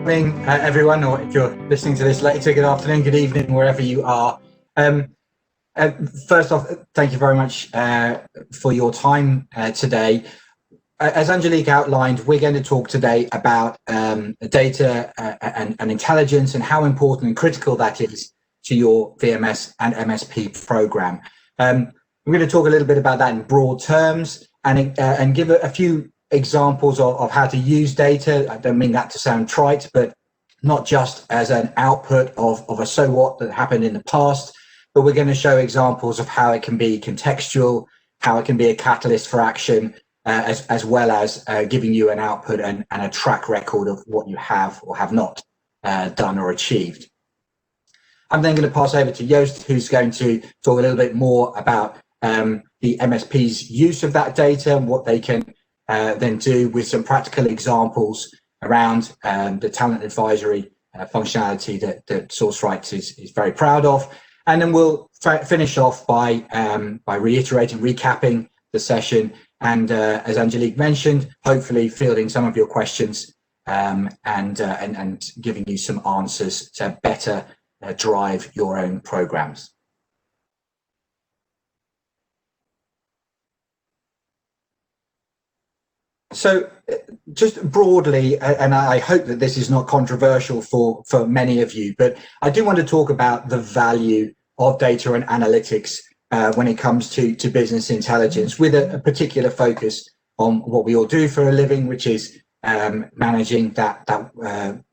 morning, everyone, or if you're listening to this later, good afternoon, good evening, wherever you are. First off, thank you very much for your time today. As Angelique outlined, we're going to talk today about data and intelligence and how important and critical that is to your VMS and MSP program. We're going to talk a little bit about that in broad terms and give a few examples of how to use data. I don't mean that to sound trite, but not just as an output of a so what that happened in the past, but we're going to show examples of how it can be contextual, how it can be a catalyst for action, as well as giving you an output and a track record of what you have or have not done or achieved. I'm then going to pass over to Joost, who's going to talk a little bit more about the MSP's use of that data and what they can then do with some practical examples around the talent advisory functionality that Sourceright is very proud of. And then we'll finish off by reiterating, recapping the session, and as Angelique mentioned, hopefully fielding some of your questions and giving you some answers to better drive your own programs. So just broadly, and I hope that this is not controversial for many of you, but I do want to talk about the value of data and analytics when it comes to business intelligence, with a particular focus on what we all do for a living, which is managing that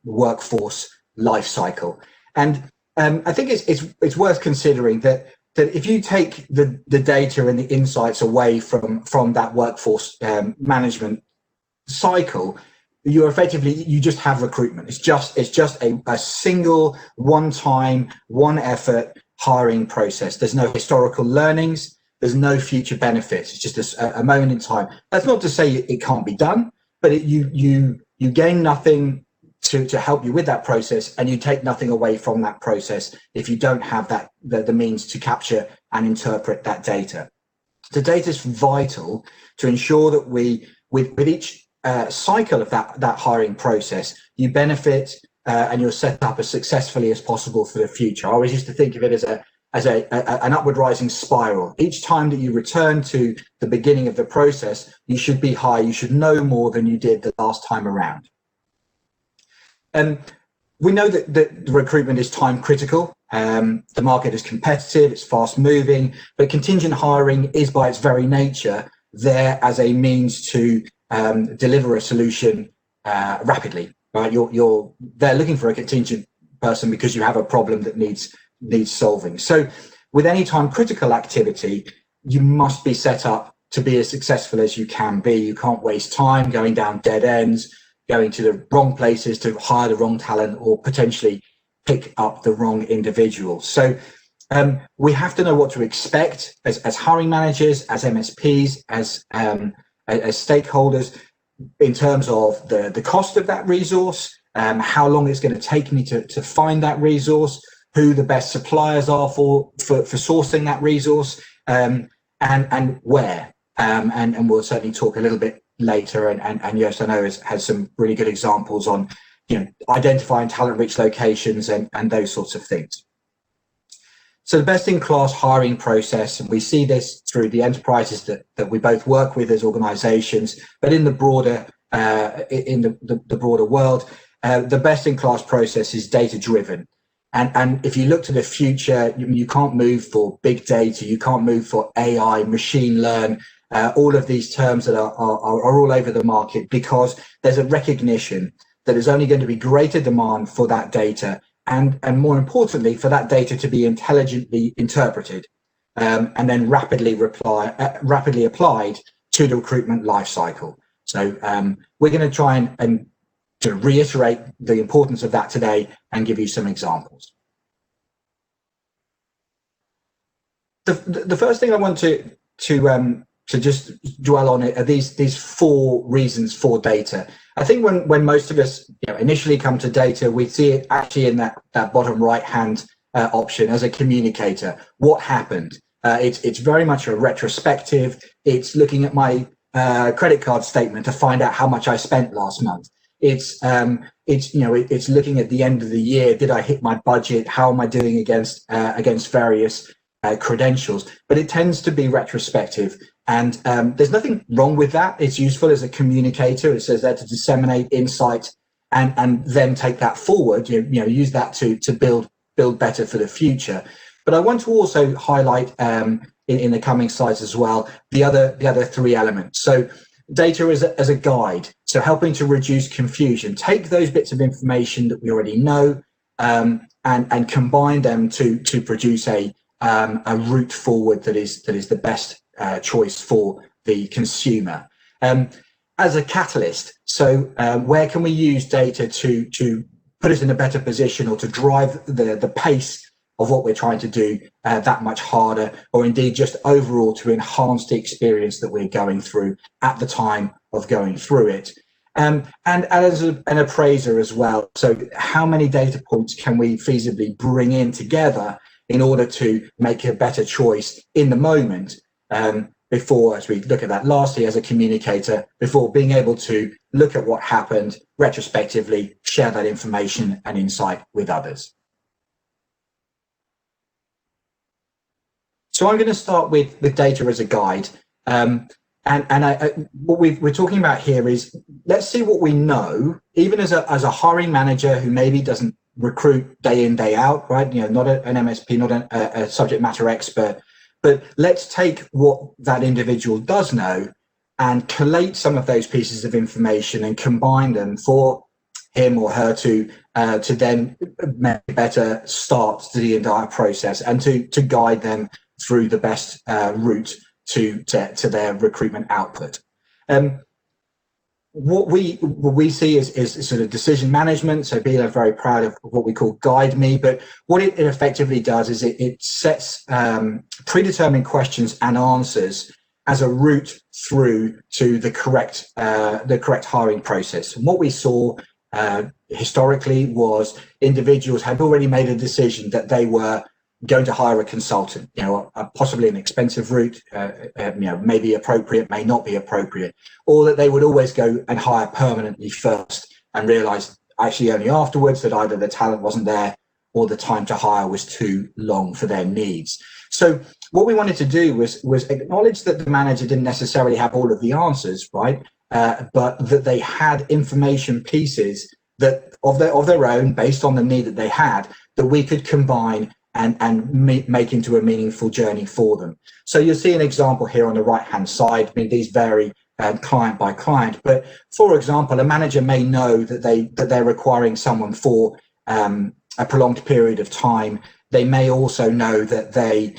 workforce life cycle. And I think it's worth considering that if you take the data and the insights away from that workforce management cycle, you just have recruitment. It's just a single, one-time, one-effort hiring process. There's no historical learnings. There's no future benefits. It's just a moment in time. That's not to say it can't be done, but you gain nothing to help you with that process, and you take nothing away from that process if you don't have the means to capture and interpret that data. The data is vital to ensure that with each cycle of that hiring process, you benefit and you're set up as successfully as possible for the future. I always used to think of it as an upward rising spiral. Each time that you return to the beginning of the process, you should be high. You should know more than you did the last time around. We know that recruitment is time critical. The market is competitive, it's fast moving, but contingent hiring is by its very nature there as a means to deliver a solution rapidly. Right? They're looking for a contingent person because you have a problem that needs solving. So with any time critical activity, you must be set up to be as successful as you can be. You can't waste time going down dead ends, going to the wrong places to hire the wrong talent, or potentially pick up the wrong individual. So we have to know what to expect as hiring managers, as MSPs, as stakeholders, in terms of the cost of that resource, how long it's going to take me to find that resource, who the best suppliers are for sourcing that resource, and where. And we'll certainly talk a little bit later. And yes, I know has some really good examples on identifying talent-rich locations and those sorts of things. So the best-in-class hiring process, and we see this through the enterprises that we both work with as organisations, but in the broader the broader world, the best-in-class process is data-driven. And if you look to the future, you can't move for big data, you can't move for AI, machine learn, all of these terms that are all over the market, because there's a recognition that there's only going to be greater demand for that data, and more importantly, for that data to be intelligently interpreted and then rapidly applied to the recruitment lifecycle. So we're going to try and to reiterate the importance of that today and give you some examples. The first thing I want to just dwell on it are these four reasons for data. I think when most of us initially come to data, we see it actually in that bottom right hand option as a communicator. What happened? It's very much a retrospective. It's looking at my credit card statement to find out how much I spent last month. It's looking at the end of the year. Did I hit my budget? How am I doing against various credentials? But it tends to be retrospective, and there's nothing wrong with that. It's useful as a communicator. It says there to disseminate insight and then take that forward. Use that to build better for the future. But I want to also highlight in the coming slides as well the other three elements. So data as a guide, so helping to reduce confusion. Take those bits of information that we already know and combine them to produce a route forward that is the best choice for the consumer. As a catalyst, so where can we use data to put us in a better position, or to drive the pace of what we're trying to do that much harder, or indeed just overall to enhance the experience that we're going through at the time of going through it. And as an appraiser as well, so how many data points can we feasibly bring in together in order to make a better choice in the moment, before, as we look at that lastly as a communicator, before being able to look at what happened retrospectively, share that information and insight with others. So I'm going to start with data as a guide. What we're talking about here is, let's see what we know, even as a hiring manager who maybe doesn't recruit day in, day out, right? Not an MSP, not a subject matter expert, but let's take what that individual does know and collate some of those pieces of information and combine them for him or her to then make a better start to the entire process and to guide them through the best route to their recruitment output. What we see is sort of decision management. So Beeline are very proud of what we call Guide Me, but what it effectively does is it sets predetermined questions and answers as a route through to the correct hiring process. And what we saw historically was individuals had already made a decision that they were going to hire a consultant, possibly an expensive route, maybe appropriate, may not be appropriate, or that they would always go and hire permanently first and realize actually only afterwards that either the talent wasn't there or the time to hire was too long for their needs. So what we wanted to do was acknowledge that the manager didn't necessarily have all of the answers, right? But that they had information pieces that of their own, based on the need that they had, that we could combine and make into a meaningful journey for them. So you'll see an example here on the right-hand side. I mean, these vary client by client, but for example, a manager may know that they're requiring someone for a prolonged period of time. They may also know that they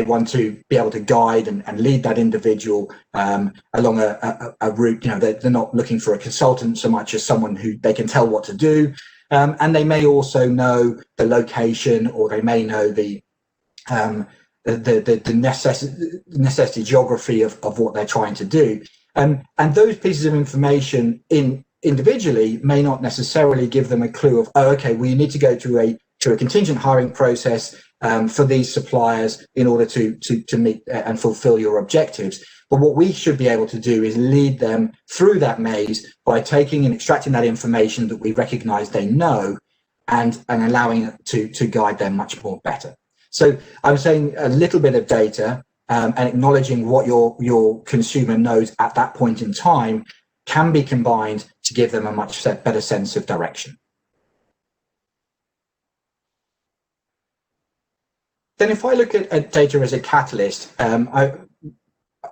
want to be able to guide and lead that individual along a route. They're not looking for a consultant so much as someone who they can tell what to do. And they may also know the location, or they may know the necessity geography of what they're trying to do. And those pieces of information individually may not necessarily give them a clue of, oh, okay, well, you need to go to a contingent hiring process for these suppliers in order to meet and fulfill your objectives. But what we should be able to do is lead them through that maze by taking and extracting that information that we recognize they know and allowing it to guide them much more better. So I'm saying a little bit of data and acknowledging what your consumer knows at that point in time can be combined to give them a much better sense of direction. Then if I look at data as a catalyst,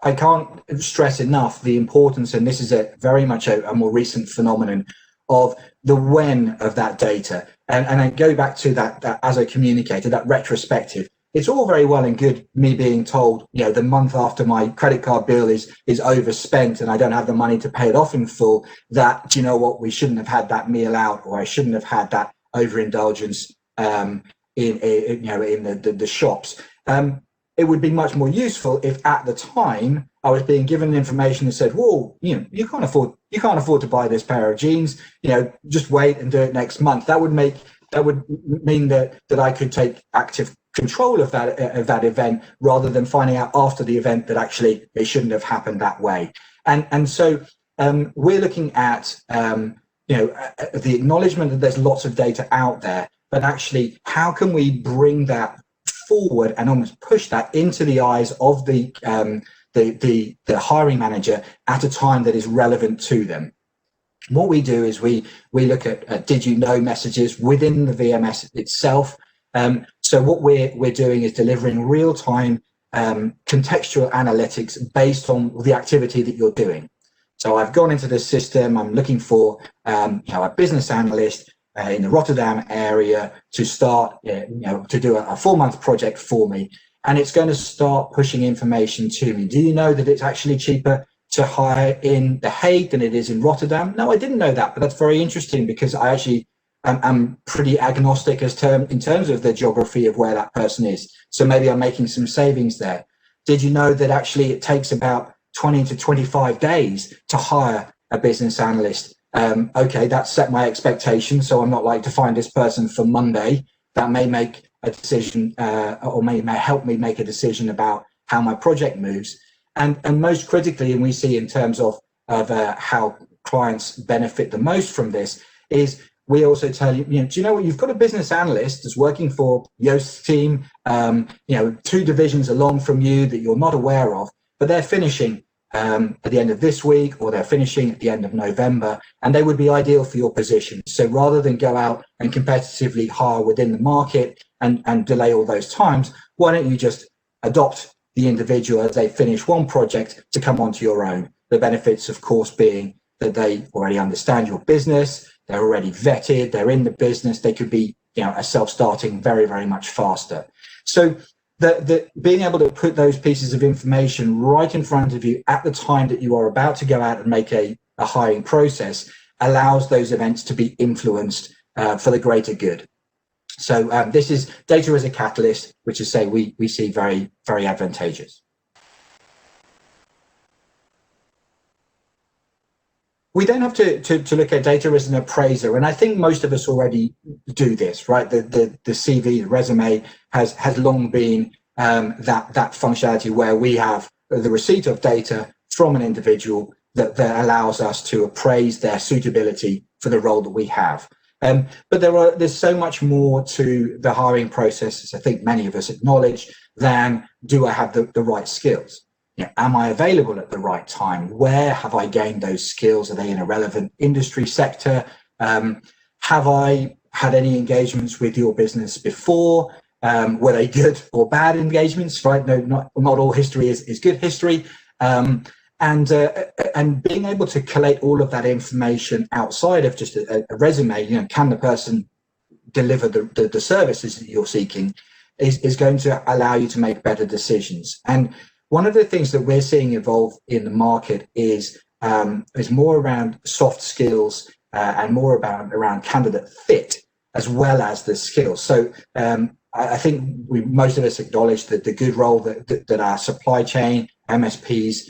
I can't stress enough the importance, and this is very much a more recent phenomenon, of the when of that data. And I go back to that as a communicator, that retrospective. It's all very well and good me being told, the month after my credit card bill is overspent and I don't have the money to pay it off in full, that, you know what, we shouldn't have had that meal out, or I shouldn't have had that overindulgence in the shops. It would be much more useful if at the time I was being given information that said, "Whoa, you can't afford to buy this pair of jeans. Just wait and do it next month." That would mean that I could take active control of that event, rather than finding out after the event that actually it shouldn't have happened that way. And so we're looking at the acknowledgement that there's lots of data out there, but actually how can we bring that forward and almost push that into the eyes of the hiring manager at a time that is relevant to them. What we do is we look at did you know messages within the VMS itself. So what we're doing is delivering real-time contextual analytics based on the activity that you're doing. So I've gone into the system, I'm looking for a business analyst in the Rotterdam area to start, to do a 4-month project for me. And it's going to start pushing information to me. Do you know that it's actually cheaper to hire in The Hague than it is in Rotterdam? No, I didn't know that, but that's very interesting because I actually am pretty agnostic in terms of the geography of where that person is. So maybe I'm making some savings there. Did you know that actually it takes about 20 to 25 days to hire a business analyst? Okay, that's set my expectations. So I'm not like to find this person for Monday. That may make a decision or may help me make a decision about how my project moves. And most critically, and we see in terms of how clients benefit the most from this, is we also tell you, do you know what, you've got a business analyst that's working for Joost's team, 2 divisions along from you that you're not aware of, but they're finishing at the end of this week, or they're finishing at the end of November, and they would be ideal for your position. So rather than go out and competitively hire within the market and delay all those times, why don't you just adopt the individual as they finish one project to come onto your own? The benefits, of course, being that they already understand your business, they're already vetted, they're in the business, they could be a self-starting very, very much faster. So the being able to put those pieces of information right in front of you at the time that you are about to go out and make a hiring process allows those events to be influenced for the greater good. So this is data as a catalyst, which is we see very, very advantageous. We don't have to look at data as an appraiser, and I think most of us already do this, right? The CV, the resume has long been that functionality where we have the receipt of data from an individual that allows us to appraise their suitability for the role that we have. But there's so much more to the hiring process, as I think many of us acknowledge, than do I have the right skills? Am I available at the right time? Where have I gained those skills? Are they in a relevant industry sector? Have I had any engagements with your business before? Were they good or bad engagements? Right? No, not all history is good history. And being able to collate all of that information outside of just a resume, can the person deliver the services that you're seeking is going to allow you to make better decisions. And one of the things that we're seeing evolve in the market is more around soft skills and more around candidate fit as well as the skills. So I think most of us acknowledge that the good role that our supply chain MSPs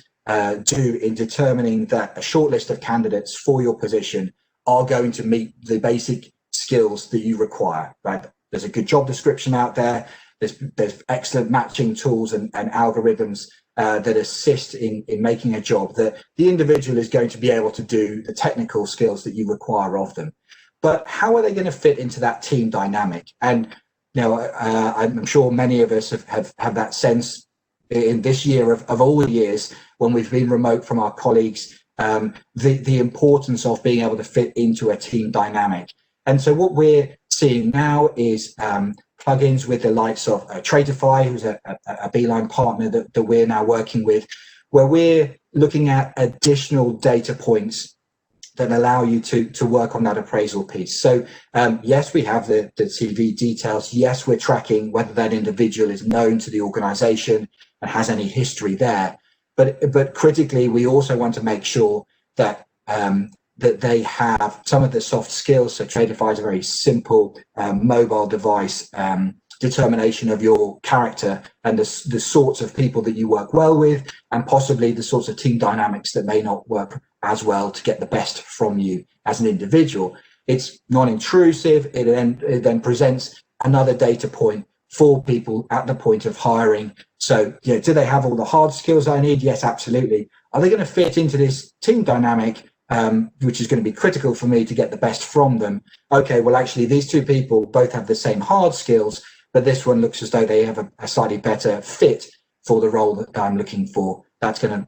do in determining that a short list of candidates for your position are going to meet the basic skills that you require. Right? There's a good job description out there. There's excellent matching tools and algorithms that assist in making a job that the individual is going to be able to do the technical skills that you require of them. But how are they going to fit into that team dynamic? And I'm sure many of us have that sense in this year of all years when we've been remote from our colleagues, the importance of being able to fit into a team dynamic. And so what we're seeing now is plugins with the likes of Tradeify, who's a Beeline partner that we're now working with, where we're looking at additional data points that allow you to work on that appraisal piece. So yes, we have the CV details. Yes, we're tracking whether that individual is known to the organization and has any history there. But critically, we also want to make sure that that they have some of the soft skills. So Tradeify is a very simple mobile device determination of your character and the sorts of people that you work well with, and possibly the sorts of team dynamics that may not work as well to get the best from you as an individual. It's non-intrusive. It then presents another data point for people at the point of hiring. So, do they have all the hard skills I need? Yes, absolutely. Are they going to fit into this team dynamic, which is going to be critical for me to get the best from them? Okay, well, actually, these two people both have the same hard skills, but this one looks as though they have a slightly better fit for the role that I'm looking for. That's going to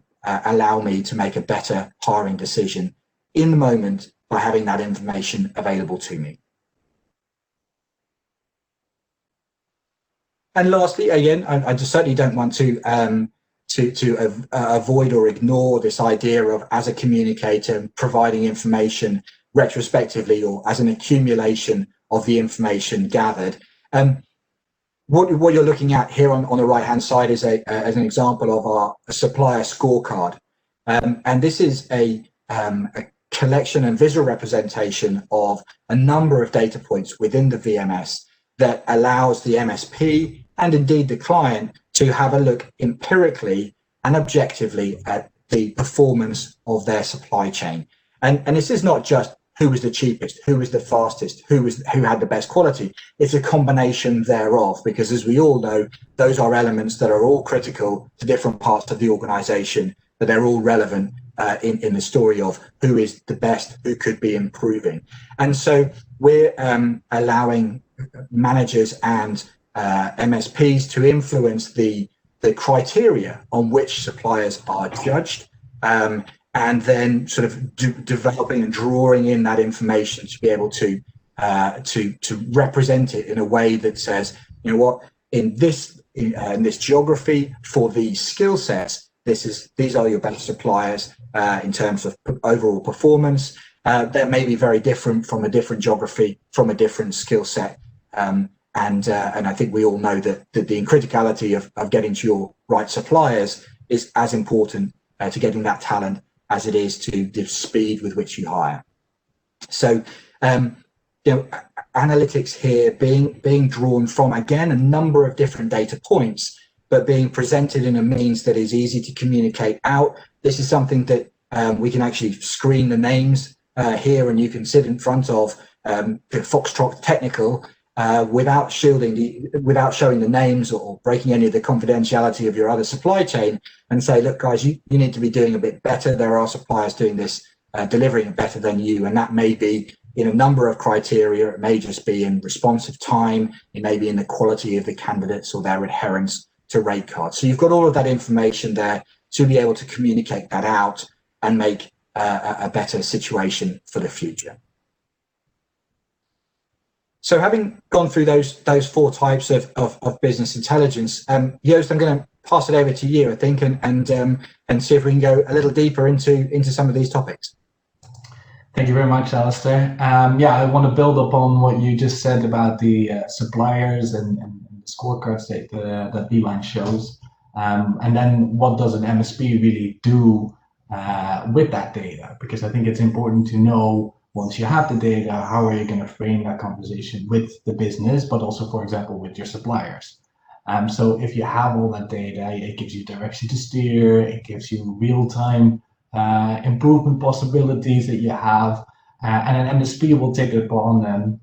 allow me to make a better hiring decision in the moment by having that information available to me. And lastly, again, I just certainly don't want to avoid or ignore this idea of, as a communicator, providing information retrospectively or as an accumulation of the information gathered. What you're looking at here on the right-hand side is as an example of our supplier scorecard. And this is a collection and visual representation of a number of data points within the VMS that allows the MSP and indeed the client to have a look empirically and objectively at the performance of their supply chain. And this is not just who was the cheapest, who was the fastest, who had the best quality. It's a combination thereof, because as we all know, those are elements that are all critical to different parts of the organization, but they're all relevant in the story of who is the best, who could be improving. And so we're allowing managers and MSPs to influence the criteria on which suppliers are judged, and then sort of developing and drawing in that information to be able to represent it in a way that says, you know what, in this geography for these skill sets, these are your best suppliers in terms of overall performance. That may be very different from a different geography, from a different skill set. And I think we all know that the criticality of getting to your right suppliers is as important to getting that talent as it is to the speed with which you hire. So, analytics here being drawn from, again, a number of different data points, but being presented in a means that is easy to communicate out. This is something that we can actually screen the names here, and you can sit in front of Foxtrot Technical without showing the names or breaking any of the confidentiality of your other supply chain, and say, look, guys, you need to be doing a bit better. There are suppliers doing this, delivering it better than you, and that may be in a number of criteria. It may just be in responsive time, it may be in the quality of the candidates or their adherence to rate cards. So you've got all of that information there to be able to communicate that out and make a better situation for the future. So having gone through those four types of business intelligence, Joost, I'm going to pass it over to you, I think, and see if we can go a little deeper into some of these topics. Thank you very much, Alistair. I want to build upon what you just said about the suppliers and the scorecards that Beeline shows. And then what does an MSP really do with that data? Because I think it's important to know, once you have the data, how are you going to frame that conversation with the business, but also, for example, with your suppliers. So if you have all that data, it gives you direction to steer, it gives you real-time improvement possibilities that you have, and an MSP will take it upon them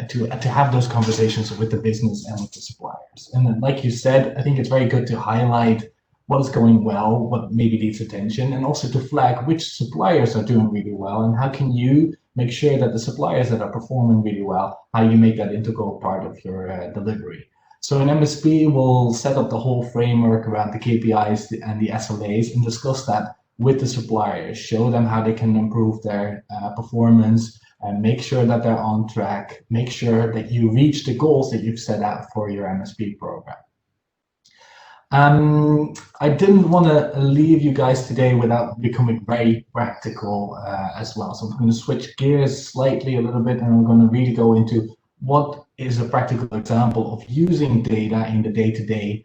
to have those conversations with the business and with the suppliers. And then, like you said, I think it's very good to highlight what is going well, what maybe needs attention, and also to flag which suppliers are doing really well, and how can you make sure that the suppliers that are performing really well, how you make that integral part of your delivery. So an MSP will set up the whole framework around the KPIs and the SLAs and discuss that with the suppliers, show them how they can improve their performance, and make sure that they're on track, make sure that you reach the goals that you've set out for your MSP program. I didn't want to leave you guys today without becoming very practical as well. So I'm going to switch gears slightly a little bit, and I'm going to really go into what is a practical example of using data in the day-to-day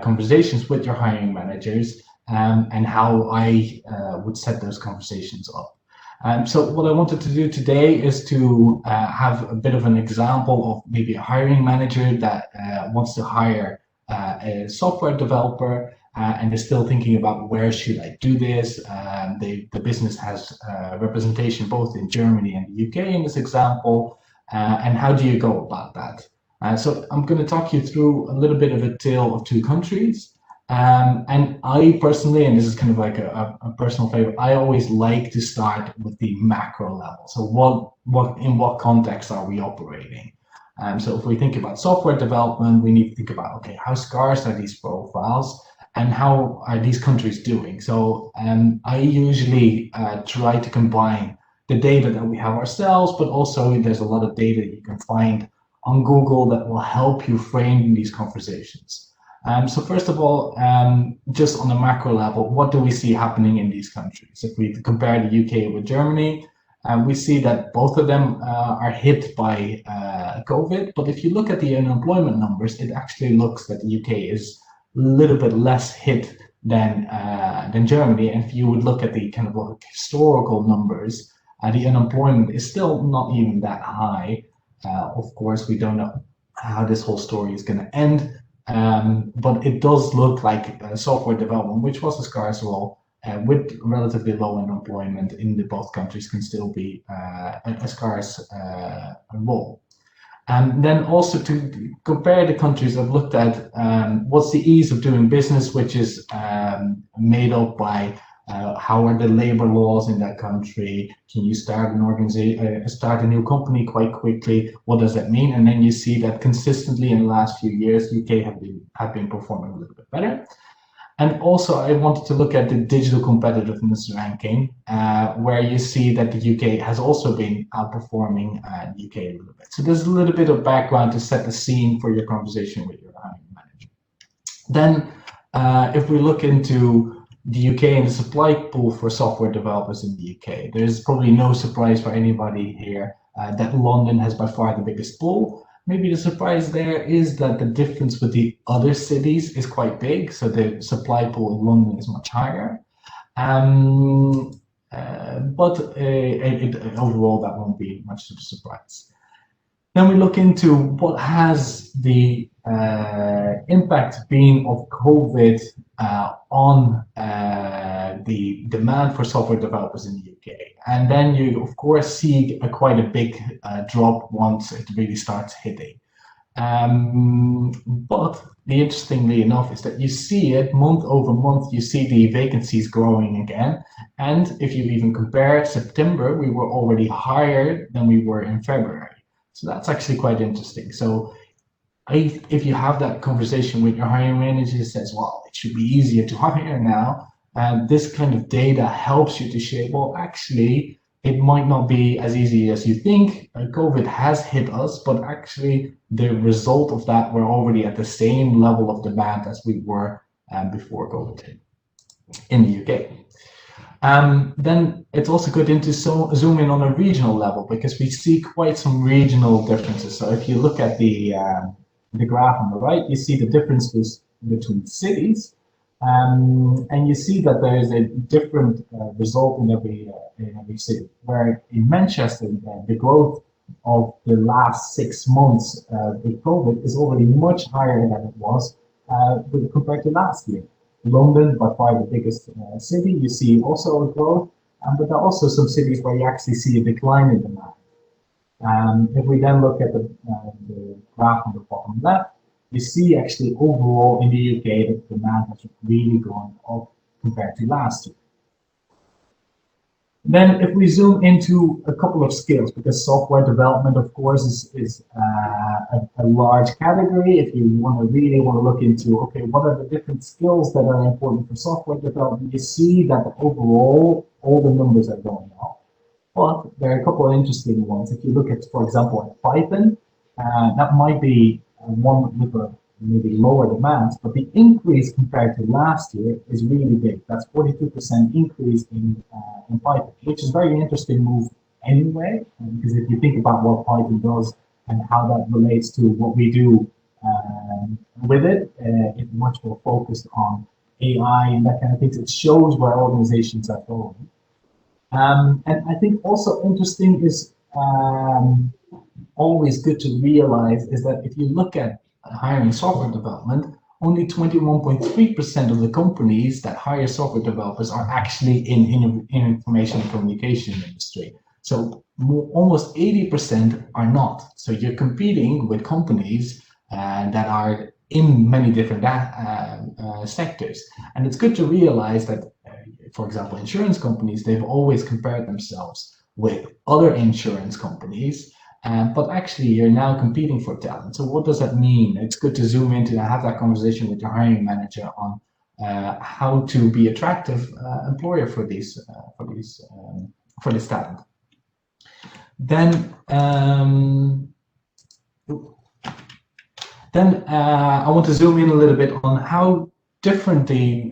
conversations with your hiring managers, and how I would set those conversations up. So what I wanted to do today is to have a bit of an example of maybe a hiring manager that wants to hire a software developer, and they're still thinking about, where should I do this? The business has representation both in Germany and the UK in this example, and how do you go about that? So I'm going to talk you through a little bit of a tale of two countries. And I personally, and this is kind of like a personal favorite, I always like to start with the macro level. So in what context are we operating? So if we think about software development, we need to think about, okay, how scarce are these profiles and how are these countries doing? So I usually try to combine the data that we have ourselves, but also there's a lot of data you can find on Google that will help you frame these conversations. So first of all, just on a macro level, what do we see happening in these countries? If we compare the UK with Germany, we see that both of them are hit by COVID. But if you look at the unemployment numbers, it actually looks that the UK is a little bit less hit than Germany. And if you would look at the kind of like historical numbers, the unemployment is still not even that high. Of course, we don't know how this whole story is going to end. But it does look like software development, which was a scarce role, with relatively low unemployment in both countries, can still be a scarce role. And then also to compare the countries, I've looked at what's the ease of doing business, which is made up by how are the labor laws in that country? Can you start an organization, start a new company quite quickly? What does that mean? And then you see that consistently in the last few years, UK have been performing a little bit better. And also, I wanted to look at the digital competitiveness ranking, where you see that the UK has also been outperforming the UK a little bit. So there's a little bit of background to set the scene for your conversation with your hiring manager. Then, if we look into the UK and the supply pool for software developers in the UK, there's probably no surprise for anybody here that London has by far the biggest pool. Maybe the surprise there is that the difference with the other cities is quite big. So the supply pool in London is much higher. But overall, that won't be much of a surprise. Then we look into what has the impact been of COVID on the demand for software developers in the UK. And then you, of course, see quite a big drop once it really starts hitting. But interestingly enough is that you see it month over month, you see the vacancies growing again. And if you even compare September, we were already higher than we were in February. So that's actually quite interesting. So if you have that conversation with your hiring manager that says, well, it should be easier to hire now, and this kind of data helps you to shape, well, actually, it might not be as easy as you think. COVID has hit us, but actually the result of that, we're already at the same level of demand as we were before COVID hit in the UK. Then it's also good to zoom in on a regional level, because we see quite some regional differences. So if you look at the graph on the right, you see the differences between cities, and you see that there is a different result in every city. Where in Manchester, the growth of the last 6 months with COVID is already much higher than it was compared to last year. London, by far the biggest city, you see also a growth, but there are also some cities where you actually see a decline in demand. If we then look at the graph on the bottom left, you see actually overall in the UK that demand has really gone up compared to last year. Then if we zoom into a couple of skills, because software development, of course, is a large category. If you really want to look into, okay, what are the different skills that are important for software development, you see that overall, all the numbers are going up. But there are a couple of interesting ones. If you look at, for example, at Python, that might be one with a maybe lower demands, but the increase compared to last year is really big. That's 42% increase in Python, which is a very interesting move anyway, because if you think about what Python does and how that relates to what we do with it, it's much more focused on AI and that kind of things. It shows where organizations are going. And I think also interesting is always good to realize is that if you look at hiring software development, only 21.3% of the companies that hire software developers are actually in information and communication industry. So almost 80% are not. So you're competing with companies that are in many different sectors. And it's good to realize that, for example, insurance companies, they've always compared themselves with other insurance companies, but actually you're now competing for talent. So what does that mean? It's good to zoom into and have that conversation with your hiring manager on how to be attractive employer for this talent. Then I want to zoom in a little bit on how different the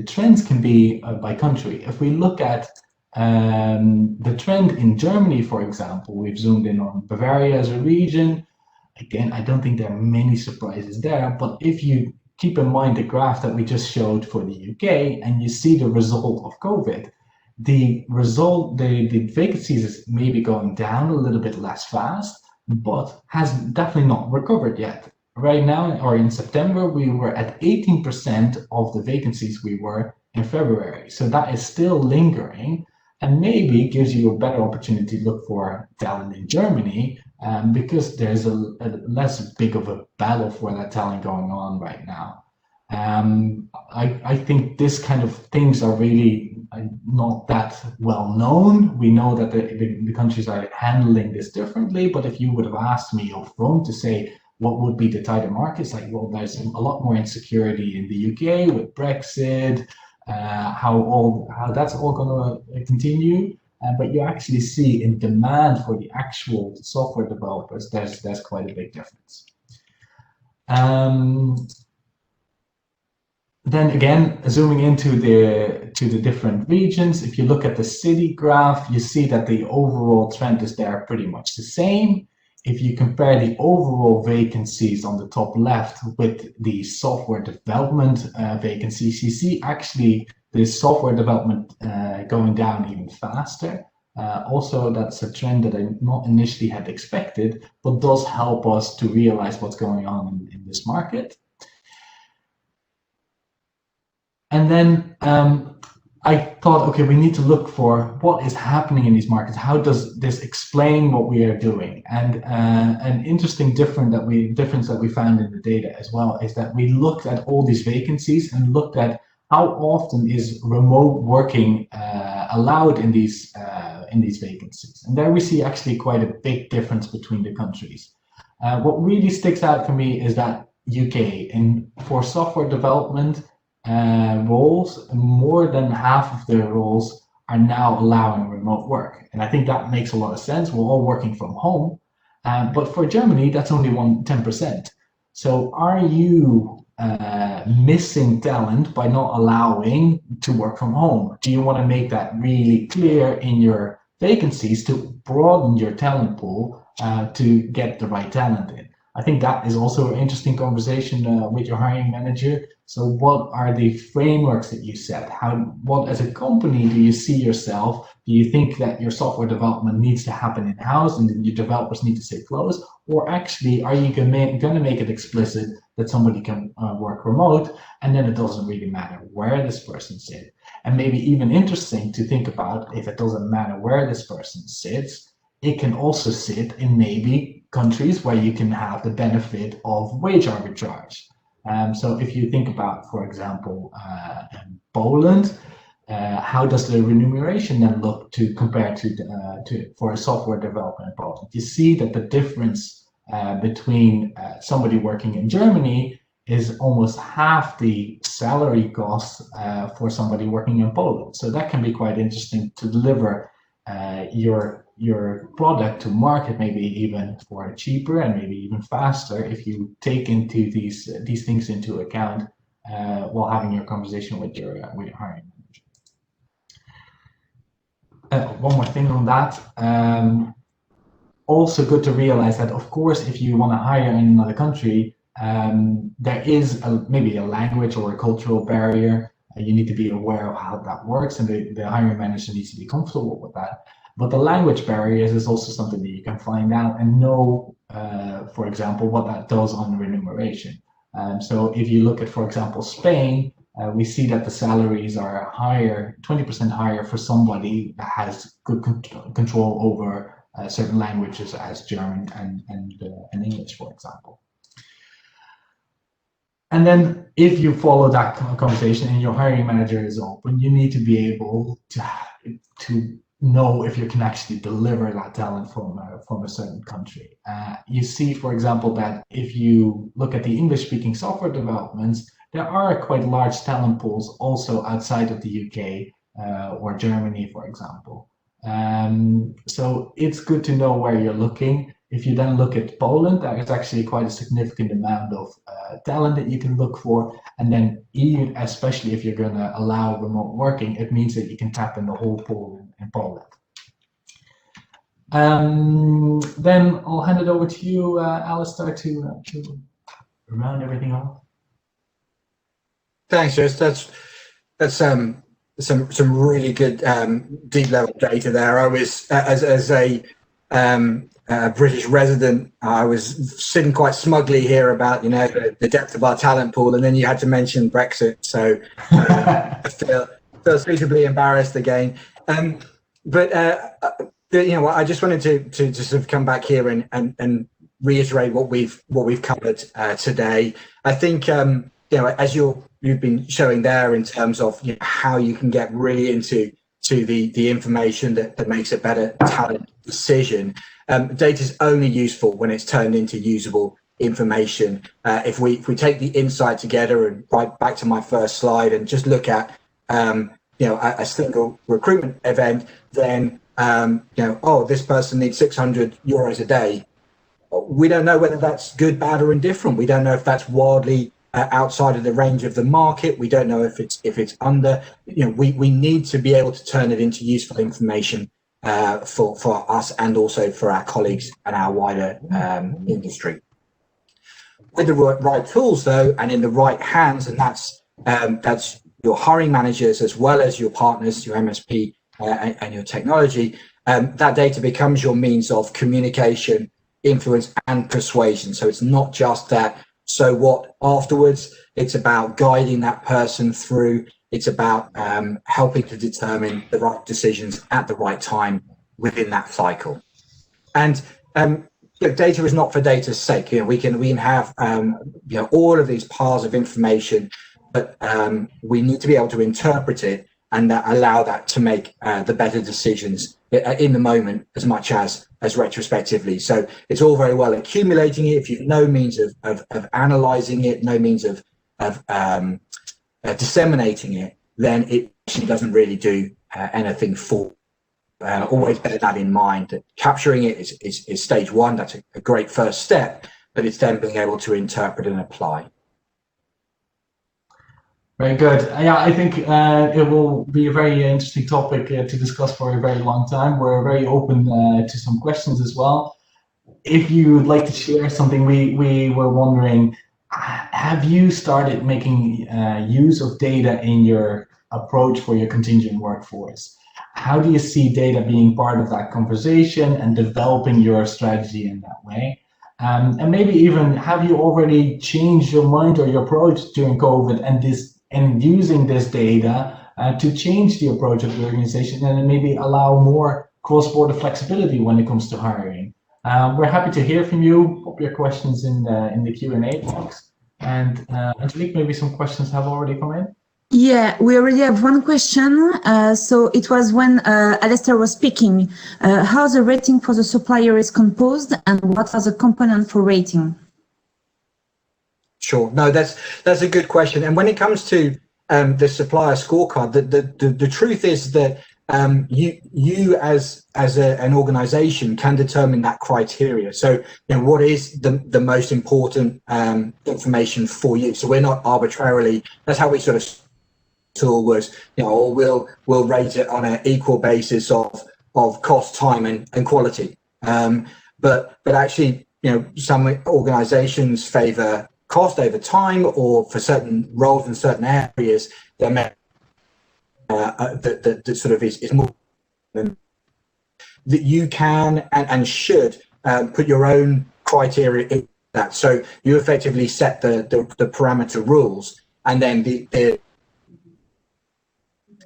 trends can be by country. If we look at the trend in Germany, for example, we've zoomed in on Bavaria as a region. Again, I don't think there are many surprises there, but if you keep in mind the graph that we just showed for the UK and you see the result of COVID, the vacancies is maybe going down a little bit less fast, but has definitely not recovered yet. Right now, or in September, we were at 18% of the vacancies we were in February. So that is still lingering and maybe gives you a better opportunity to look for talent in Germany because there's a less big of a battle for that talent going on right now. I think this kind of things are really not that well known. We know that the countries are handling this differently, but if you would have asked me upfront to say what would be the tighter markets, like, well, there's a lot more insecurity in the UK with Brexit, how that's all going to continue. But you actually see in demand for the actual software developers, there's quite a big difference. Then again, zooming into the different regions, if you look at the city graph, you see that the overall trend is there pretty much the same. If you compare the overall vacancies on the top left with the software development vacancies, you see actually the software development going down even faster. Also, that's a trend that I not initially had expected, but does help us to realize what's going on in this market. And then I thought, okay, we need to look for what is happening in these markets. How does this explain what we are doing? And an interesting difference that we found in the data as well is that we looked at all these vacancies and looked at how often is remote working allowed in these vacancies. And there we see actually quite a big difference between the countries. What really sticks out for me is that UK, and for software development, roles, more than half of the roles are now allowing remote work. And I think that makes a lot of sense. We're all working from home. But for Germany, that's only 10%. So are you missing talent by not allowing to work from home? Do you want to make that really clear in your vacancies to broaden your talent pool to get the right talent in? I think that is also an interesting conversation with your hiring manager. So what are the frameworks that you set? What as a company do you see yourself? Do you think that your software development needs to happen in-house and your developers need to stay close? Or actually, are you going to make it explicit that somebody can work remote, and then it doesn't really matter where this person sits? And maybe even interesting to think about, if it doesn't matter where this person sits, it can also sit in maybe countries where you can have the benefit of wage arbitrage. So if you think about, for example, Poland, how does the remuneration then look to compare to for a software developer in Poland? You see that the difference between somebody working in Germany is almost half the salary cost for somebody working in Poland. So that can be quite interesting to deliver your product to market, maybe even for cheaper and maybe even faster if you take into these things into account while having your conversation with your hiring manager. One more thing on that. Also good to realize that, of course, if you want to hire in another country, there is maybe a language or a cultural barrier. You need to be aware of how that works, and the hiring manager needs to be comfortable with that. But the language barriers is also something that you can find out and know, for example, what that does on remuneration. So if you look at, for example, Spain, we see that the salaries are higher, 20% higher for somebody that has good control over certain languages as German and English, for example. And then if you follow that conversation and your hiring manager is open, you need to be able to know if you can actually deliver that talent from a certain country. You see, for example, that if you look at the English-speaking software developments, there are quite large talent pools also outside of the UK or Germany, for example. So it's good to know where you're looking. If you then look at Poland, there is actually quite a significant amount of talent that you can look for. And then even, especially if you're going to allow remote working, it means that you can tap in the whole pool in Poland. Then I'll hand it over to you, Alistair, to round everything off. Thanks, Joost. That's some really good deep level data there. I was as a British resident, I was sitting quite smugly here about the depth of our talent pool, and then you had to mention Brexit, so I feel suitably embarrassed again. But I just wanted to sort of come back here and reiterate what we've covered today. I think as you've been showing there in terms of how you can get really into the information that makes a better talent decision. Data is only useful when it's turned into usable information. If we take the insight together and right back to my first slide and just look at a single recruitment event, then this person needs 600 euros a day. We don't know whether that's good, bad, or indifferent. We don't know if that's wildly outside of the range of the market. We don't know if it's under. We need to be able to turn it into useful information for us and also for our colleagues and our wider industry. With the right tools, though, and in the right hands, and that's your hiring managers as well as your partners, your MSP and your technology. That data becomes your means of communication, influence, and persuasion. So it's not just that. So what afterwards? It's about guiding that person through. It's about helping to determine the right decisions at the right time within that cycle. And data is not for data's sake. We can have all of these piles of information, but we need to be able to interpret it and allow that to make the better decisions in the moment as much as retrospectively. So it's all very well accumulating it. If you've no means of analyzing it, no means of disseminating it, then it actually doesn't really do anything for. Always bear that in mind, that capturing it is stage one. That's a great first step, but it's then being able to interpret and apply. Very good. Yeah, I think it will be a very interesting topic to discuss for a very long time. We're very open to some questions as well. If you would like to share something, we were wondering, have you started making use of data in your approach for your contingent workforce? How do you see data being part of that conversation and developing your strategy in that way? And maybe even, have you already changed your mind or your approach during COVID and using this data to change the approach of the organization and maybe allow more cross-border flexibility when it comes to hiring? We're happy to hear from you. Pop your questions in the Q&A box. And Angelique, maybe some questions have already come in? Yeah, we already have one question. So it was when Alistair was speaking, how the rating for the supplier is composed and what are the components for rating? Sure. No, that's a good question. And when it comes to the supplier scorecard, the truth is that you as an organization can determine that criteria. So what is the most important information for you? So we're not arbitrarily. That's how we sort of tool was. We'll rate it on an equal basis of cost, time, and quality. But actually, some organizations favor cost over time, or for certain roles in certain areas, that sort of is more that you can and should put your own criteria in that. So you effectively set the parameter rules, and then the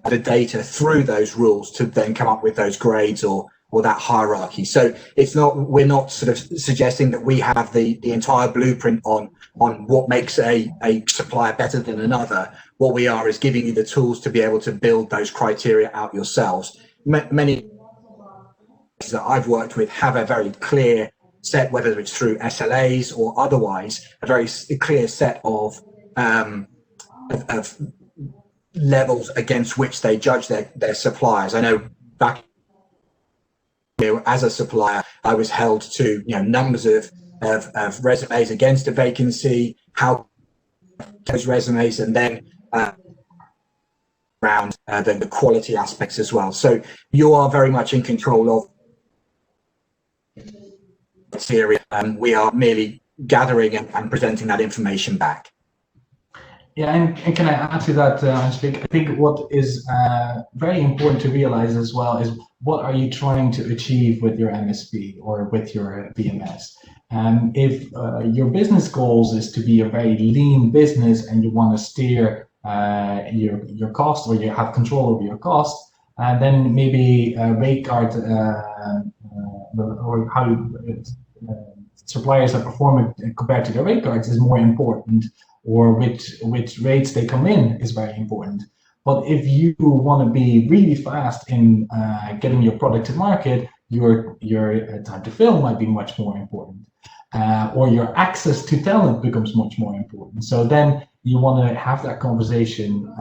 the data through those rules to then come up with those grades or that hierarchy. So we're not sort of suggesting that we have the entire blueprint on what makes a supplier better than another. What we are is giving you the tools to be able to build those criteria out yourselves. Many that I've worked with have a very clear set, whether it's through SLAs or otherwise, a very clear set of levels against which they judge their suppliers. I know back as a supplier, I was held to numbers of resumes against a vacancy, how those resumes, and then around the quality aspects as well. So you are very much in control of theory, and we are merely gathering and presenting that information back. Yeah, and can I add to that, I think what is very important to realize as well is what are you trying to achieve with your MSP or with your VMS? If your business goals is to be a very lean business and you want to steer your cost, or you have control over your cost, then maybe a rate card or how suppliers are performing compared to their rate cards is more important, or which rates they come in is very important. But if you want to be really fast in getting your product to market, your time to fill might be much more important, or your access to talent becomes much more important. So then you want to have that conversation,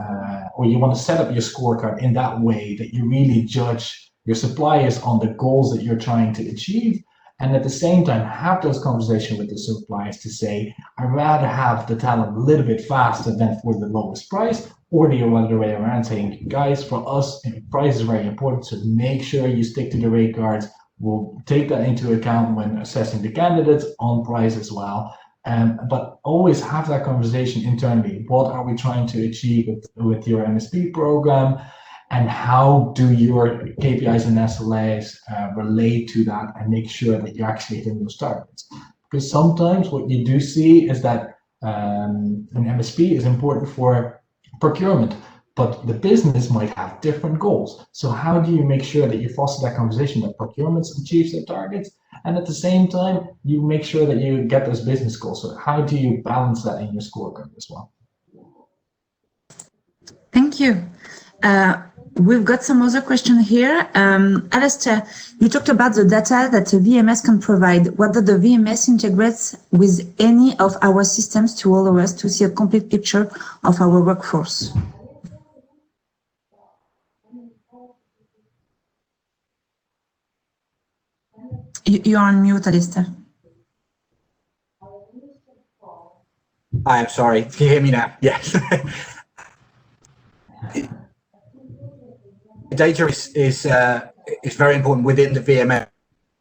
or you want to set up your scorecard in that way that you really judge your suppliers on the goals that you're trying to achieve, and at the same time have those conversations with the suppliers to say, I'd rather have the talent a little bit faster than for the lowest price, or the other way around, saying, guys, for us, price is very important, so make sure you stick to the rate cards. We'll take that into account when assessing the candidates on price as well. But always have that conversation internally. What are we trying to achieve with your MSP program? And how do your KPIs and SLAs relate to that, and make sure that you're actually hitting those targets? Because sometimes what you do see is that an MSP is important for procurement, but the business might have different goals. So how do you make sure that you foster that conversation that procurement achieves their targets, and at the same time you make sure that you get those business goals? So how do you balance that in your scorecard as well? Thank you. We've got some other question here. Alistair, you talked about the data that the VMS can provide. Whether the VMS integrates with any of our systems to allow us to see a complete picture of our workforce. You're on mute, Alistair. I am sorry. Can you hear me now? Yes. Data is very important within the VMS.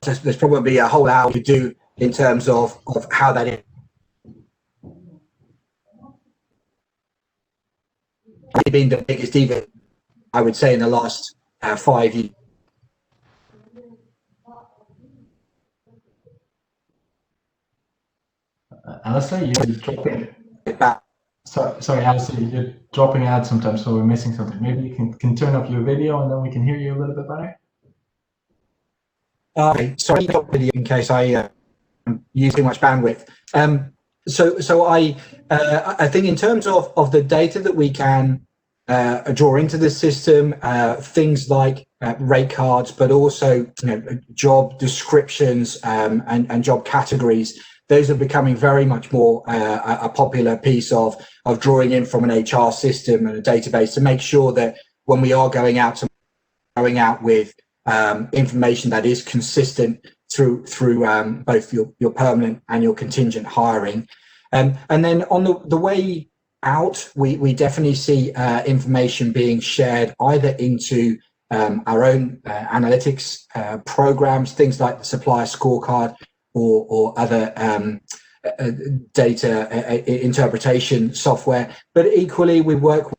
There's probably a whole hour to do in terms of how that is. It's been the biggest even, I would say, in the last 5 years. Alistair, you're dropping. Sorry, Alistair, you're dropping out sometimes, so we're missing something. Maybe you can turn up your video and then we can hear you a little bit better. Sorry, in case I use too much bandwidth. So I think in terms of the data that we can draw into the system, things like rate cards, but also job descriptions and job categories. Those are becoming very much more a popular piece of drawing in from an HR system and a database to make sure that when we are going out with information that is consistent through both your permanent and your contingent hiring. And then on the way out, we definitely see information being shared either into our own analytics programs, things like the supplier scorecard, or other data interpretation software. But equally, we work with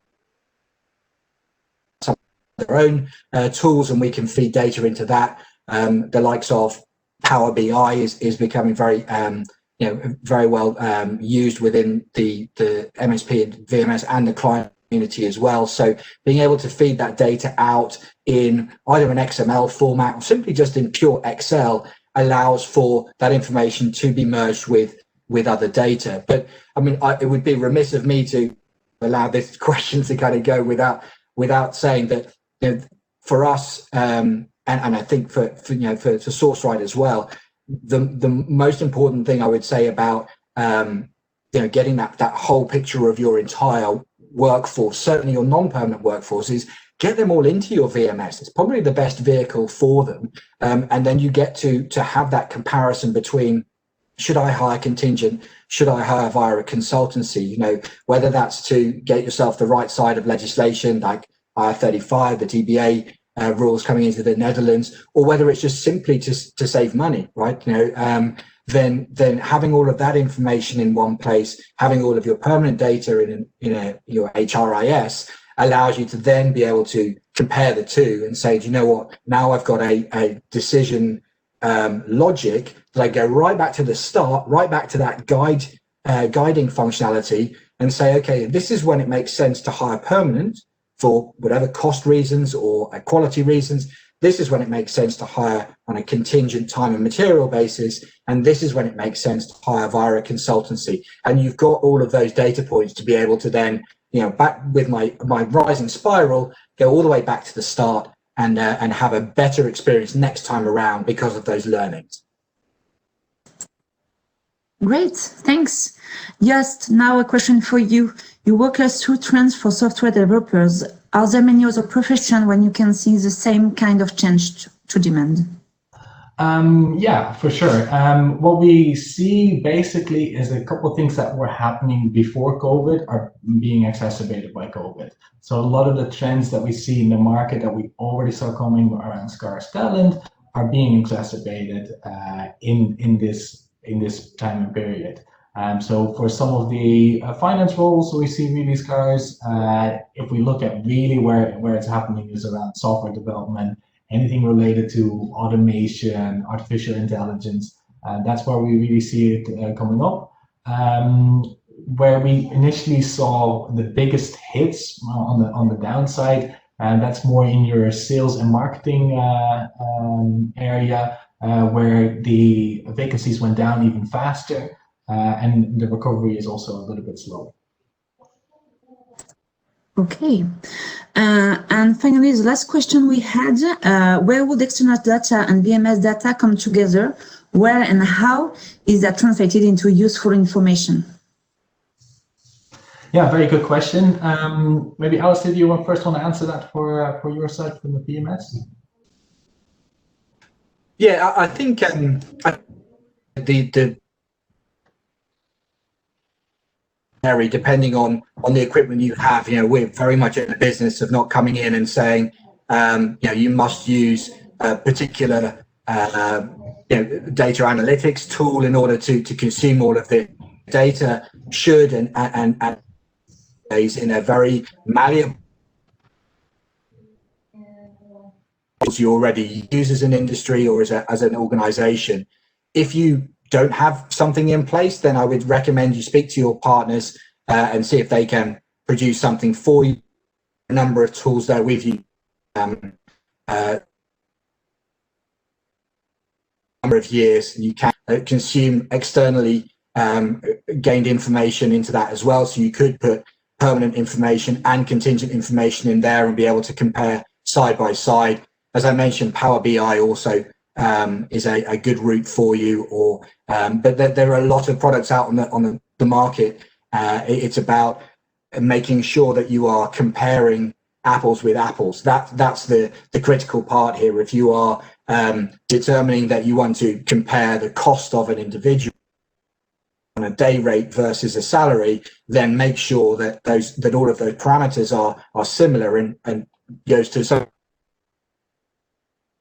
some of our own tools, and we can feed data into that. The likes of Power BI is becoming very very well used within the MSP and VMS and the client community as well. So being able to feed that data out in either an XML format or simply just in pure Excel allows for that information to be merged with other data. But I mean, it would be remiss of me to allow this question to kind of go without saying that, you know, for us, and I think for SourceRight as well, the most important thing I would say about getting that whole picture of your entire workforce, certainly your non-permanent workforce, is get them all into your VMS. It's probably the best vehicle for them, and then you get to have that comparison between, should I hire contingent? Should I hire via a consultancy? You know, whether that's to get yourself the right side of legislation like IR35, the TBA rules coming into the Netherlands, or whether it's just simply to save money, right? You know, then having all of that information in one place, having all of your permanent data in your HRIS allows you to then be able to compare the two and say, do you know what? Now I've got a decision logic that I go right back to the start, right back to that guiding functionality, and say, okay, this is when it makes sense to hire permanent for whatever cost reasons or quality reasons. This is when it makes sense to hire on a contingent time and material basis, and this is when it makes sense to hire via a consultancy. And you've got all of those data points to be able to then, you know, back with my rising spiral, go all the way back to the start and have a better experience next time around because of those learnings. Great, thanks. Just now a question for you. You walk us through trends for software developers. Are there many other professions when you can see the same kind of change to demand? Yeah, for sure. What we see basically is a couple of things that were happening before COVID are being exacerbated by COVID. So a lot of the trends that we see in the market that we already saw coming around scarce talent are being exacerbated in this time and period. So for some of the finance roles, we see really scarce. If we look at really where it's happening is around software development, anything related to automation, artificial intelligence. That's where we really see it coming up. Where we initially saw the biggest hits on the downside, and that's more in your sales and marketing area, where the vacancies went down even faster, and the recovery is also a little bit slow. Okay. And finally, the last question we had, where would external data and VMS data come together? Where and how is that translated into useful information? Yeah, very good question. Maybe Alistair, do you first want to answer that for your side from the VMS? Yeah, I think the depending on the equipment you have, you know, we're very much in the business of not coming in and saying, you know, you must use a particular data analytics tool in order to consume all of the data. Should and in a very malleable you already use as an industry or as an organization. If you don't have something in place, then I would recommend you speak to your partners and see if they can produce something for you. A number of tools there with you, number of years, you can consume externally gained information into that as well. So you could put permanent information and contingent information in there and be able to compare side by side. As I mentioned, Power BI also is a good route for you, or but there are a lot of products out on the market. It's about making sure that you are comparing apples with apples. That's the critical part here. If you are determining that you want to compare the cost of an individual on a day rate versus a salary, then make sure that all of those parameters are similar and goes to some.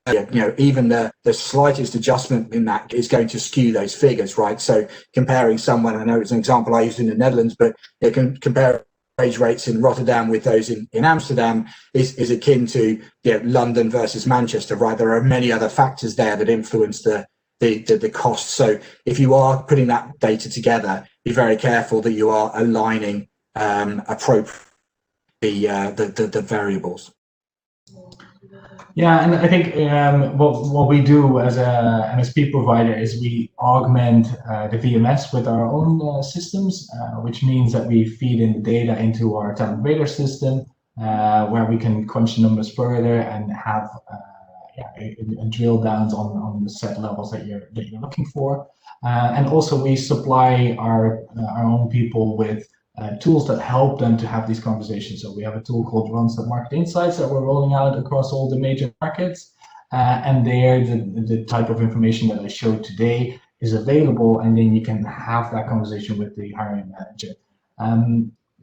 You know, even the slightest adjustment in that is going to skew those figures, right? So comparing someone, I know it's an example I used in the Netherlands, but you can compare wage rates in Rotterdam with those in Amsterdam is akin to, you know, London versus Manchester, right? There are many other factors there that influence the cost. So if you are putting that data together, be very careful that you are aligning appropriately. the variables. Yeah, and I think what we do as a MSP provider is we augment the VMS with our own systems, which means that we feed in the data into our talent radar system, where we can crunch the numbers further and have drill downs on the set levels that you're looking for. And also we supply our own people with tools that help them to have these conversations. So we have a tool called Randstad Market Insights that we're rolling out across all the major markets. And there, the type of information that I showed today is available, and then you can have that conversation with the hiring manager.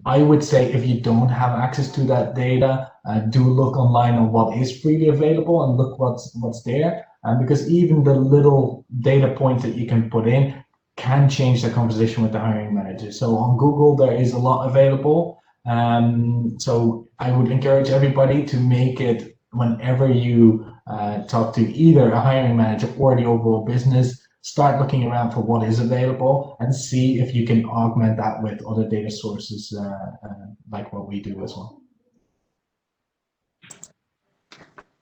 I would say if you don't have access to that data, do look online on what is freely available and look what's there. Because even the little data points that you can put in can change the conversation with the hiring manager. So on Google, there is a lot available. So I would encourage everybody to make it, whenever you talk to either a hiring manager or the overall business, start looking around for what is available and see if you can augment that with other data sources like what we do as well.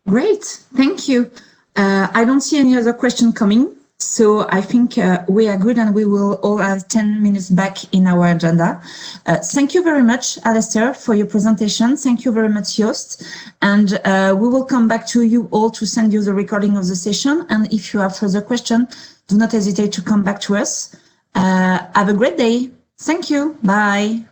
Great, thank you. I don't see any other question coming. So I think we are good, and we will all have 10 minutes back in our agenda. Thank you very much, Alistair, for your presentation. Thank you very much, Joost. And we will come back to you all to send you the recording of the session. And if you have further questions, do not hesitate to come back to us. Have a great day. Thank you. Bye.